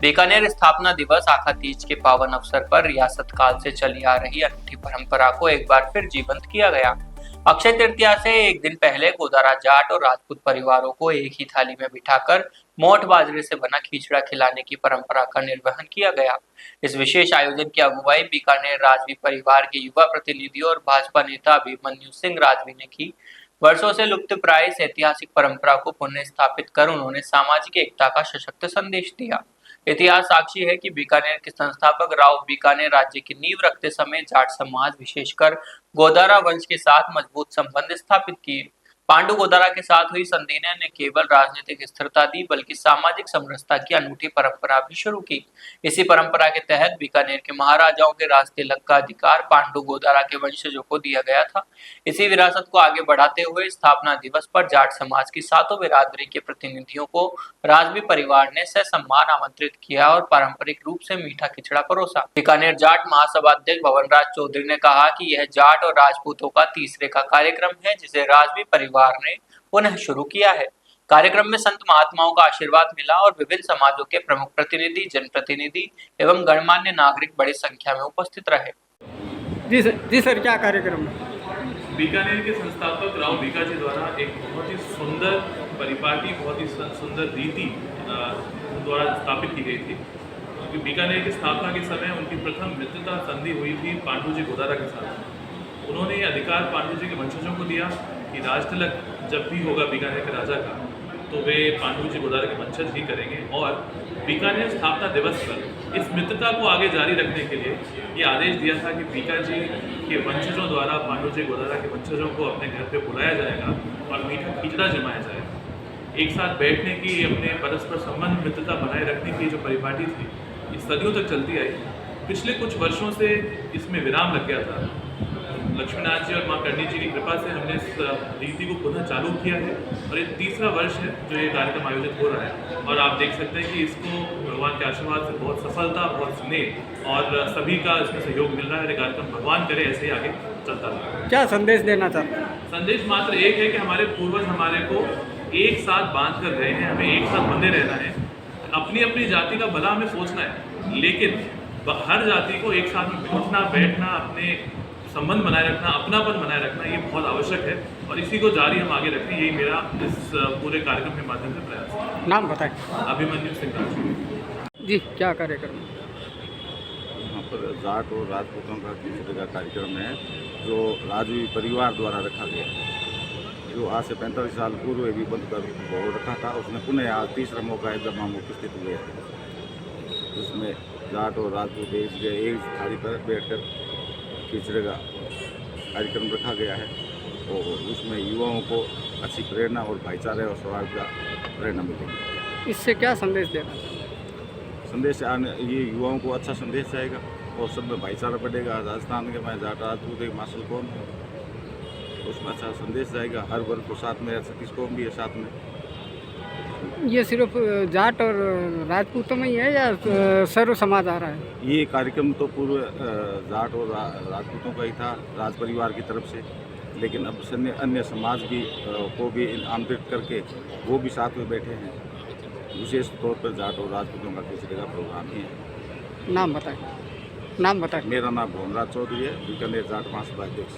बीकानेर स्थापना दिवस आखा तीज के पावन अवसर पर रियासत काल से चली आ रही अनूठी परंपरा को एक बार फिर जीवंत किया गया। अक्षय तृतीया से एक दिन पहले गोदारा जाट और राजपूत परिवारों को एक ही थाली में बिठाकर मोठ बाजरे से बना खिचड़ा खिलाने की परंपरा का निर्वहन किया गया। इस विशेष आयोजन की अगुवाई बीकानेर राजवी परिवार के युवा प्रतिनिधि और भाजपा नेता अभिमन्यु सिंह राजवी ने की। वर्षों से लुप्त प्राय इस ऐतिहासिक परंपरा को पुनः स्थापित कर उन्होंने सामाजिक एकता का सशक्त संदेश दिया। इतिहास साक्षी है कि बीकानेर के संस्थापक राव बीकानेर राज्य की नींव रखते समय जाट समाज विशेषकर गोदारा वंश के साथ मजबूत संबंध स्थापित किए। पांडु गोदारा के साथ हुई संधि ने न केवल राजनीतिक स्थिरता दी बल्कि सामाजिक समरसता की अनूठी परंपरा भी शुरू की। इसी परंपरा के तहत बीकानेर के महाराजाओं के राज तिलक का अधिकार पांडु गोदारा के वंशजों को दिया गया था। इसी विरासत को आगे बढ़ाते हुए स्थापना दिवस पर जाट समाज की सातों बिरादरी के प्रतिनिधियों को राजवी परिवार ने ससम्मान आमंत्रित किया और पारंपरिक रूप से मीठा खिचड़ा परोसा। बीकानेर जाट महासभा अध्यक्ष भवनराज चौधरी ने कहा कि यह जाट और राजपूतों का तीसरे का कार्यक्रम है जिसे राजवी परिवार ने पुनः शुरू किया है। कार्यक्रम में संत महात्माओं का आशीर्वाद मिला और विभिन्न समाजों के प्रमुख प्रतिनिधि, जनप्रतिनिधि एवं गणमान्य नागरिक बड़ी संख्या में उपस्थित रहे। जी सर, क्या कार्यक्रम है? बीकानेर के संस्थापक राव बीका जी द्वारा एक बहुत ही सुंदर परिपाटी, बहुत ही सुंदर रीति द्वारा स्थापित की गई थी। क्योंकि बीकानेर की स्थापना के समय उनकी प्रथम मित्रता संधि हुई थी पांडु जी गोदारा के साथ। उन्होंने ये अधिकार पांडु जी के वंशजों को दिया कि राज तिलक जब भी होगा बीकानेर के राजा का तो वे पांडु जी गोदारा के वंशज ही करेंगे। और बीकानेर स्थापना दिवस पर इस मित्रता को आगे जारी रखने के लिए ये आदेश दिया था कि बीका जी के वंशजों द्वारा पांडु जी गोदारा के वंशजों को अपने घर पे बुलाया जाएगा और मीठा खिचड़ा जमाया जाएगा। एक साथ बैठने की, अपने परस्पर संबंध मित्रता बनाए रखने की जो परिपाटी थी ये सदियों तक चलती आई। पिछले कुछ वर्षों से इसमें विराम लग गया था। लक्ष्मीनाथ जी और माँ करणी जी की कृपा से हमने इस रीति को पुनः चालू किया है और ये तीसरा वर्ष है जो ये कार्यक्रम आयोजित हो रहा है। और आप देख सकते हैं कि इसको भगवान के आशीर्वाद से बहुत सफलता, बहुत स्नेह और सभी का इसमें सहयोग मिल रहा है। ये कार्यक्रम भगवान करे ऐसे ही आगे चलता रहे। क्या संदेश देना चाहते हैं? संदेश मात्र एक है कि हमारे पूर्वज हमारे को एक साथ बांध कर गए हैं, हमें एक साथ बंधे रहना है। अपनी अपनी जाति का भला हमें सोचना है, लेकिन हर जाति को एक साथ में उठना बैठना, अपने संबंध बनाए रखना, अपनापन बनाए रखना ये बहुत आवश्यक है और इसी को जारी हम आगे रखें, यही मेरा इस पूरे कार्यक्रम के माध्यम से प्रयास है। नाम बताएं। अभिमन्यु सिंह राजवी। जी, क्या कार्यक्रम? यहाँ पर जाट और राजपूतों का खिचड़ी का कार्यक्रम है जो राजवी परिवार द्वारा रखा गया है, जो आज से 45 साल पूर्व भी बंद कर हो रखा था। उसने पुनः आज तीसरा मौका है जब हम उपस्थित हुए हैं। उसमें जाट और राजपूत एक थाली पर बैठकर खिचड़े का कार्यक्रम रखा गया है और उसमें युवाओं को अच्छी प्रेरणा और भाईचारे और स्वभाव का प्रेरणा मिलेगी। इससे क्या संदेश देना? संदेश आने ये युवाओं को अच्छा संदेश जाएगा और सब में भाईचारा बढ़ेगा। राजस्थान के मैं जाट राजपूत एक मासल कौम है, उसमें अच्छा संदेश जाएगा। हर वर्ग को साथ में, छत्तीस कौम भी है साथ में। ये सिर्फ जाट और राजपूतों में ही है या सर्व समाज आ रहा है? ये कार्यक्रम तो पूर्व जाट और राजपूतों का ही था राज परिवार की तरफ से, लेकिन अब अन्य समाज भी को भी आमंत्रित करके वो भी साथ में बैठे हैं। विशेष तौर पर जाट और राजपूतों का खिचड़ी का प्रोग्राम ही है। नाम बताएं। नाम बताएं। मेरा नाम भवनराज चौधरी है, बीकानेर जाट महासभा अध्यक्ष।